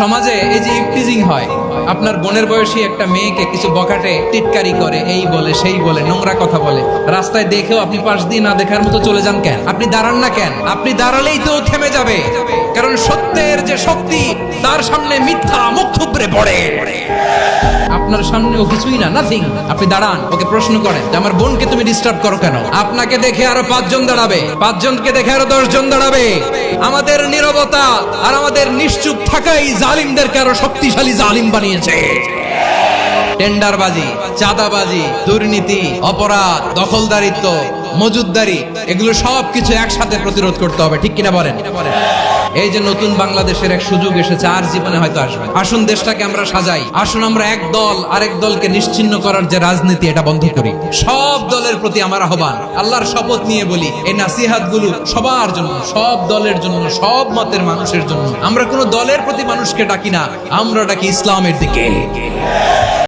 সমাজে এই যে ইফটিজিং হয়, আপনার বোনের বয়সী একটা মেয়েকে কিছু বকাটে টিটকারি করে, এই বলে সেই বলে, নোংরা কথা বলে, রাস্তায় দেখেও আপনি পাশ দিয়ে না দেখার মতো চলে যান কেন? আপনি দাঁড়ান না কেন? আপনি দাঁড়ালেই তো থেমে যাবে, কারণ সত্যের যে শক্তি তার সামনে মিথ্যা মুখ থুবড়ে পড়ে। আপনার সামনে ও কিছুই না, নাথিং। আপনি দাঁড়ান, ওকে প্রশ্ন করেন যে আমার বোনকে তুমি ডিস্টার্ব করো কেন? আপনাকে দেখে আরো 5 জন দাঁড়াবে, 5 জনকে দেখে আরো 10 জন দাঁড়াবে। আমাদের নীরবতা আর আমাদের নিশ্চুপ থাকাই জালিমদেরকে আরো শক্তিশালী জালিম বানিয়েছে। টেন্ডারবাজি, চাঁদাবাজি, দুর্নীতি, অপরাধ, দখলদারিত্ব, মজুদদারি, এগুলো সবকিছু একসাথে প্রতিরোধ করতে হবে, ঠিক কিনা বলেন? এই যে নতুন বাংলাদেশের এক সুযোগ এসেছে, আর জীবনে হয়তো আসবে। আসুন দেশটাকে আমরা সাজাই, আসুন আমরা এক দল আরেক দলকে নিশ্চিহ্ন করার যে রাজনীতি, এটা বন্ধ করি। সব দলের প্রতি আমার আহ্বান, আল্লাহর শপথ নিয়ে বলি, এই নাসিহাত গুলো সবার জন্য, সব দলের জন্য, সব মতের মানুষের জন্য। আমরা কোনো দলের প্রতি মানুষকে ডাকি না, আমরা ডাকি ইসলামের দিকে।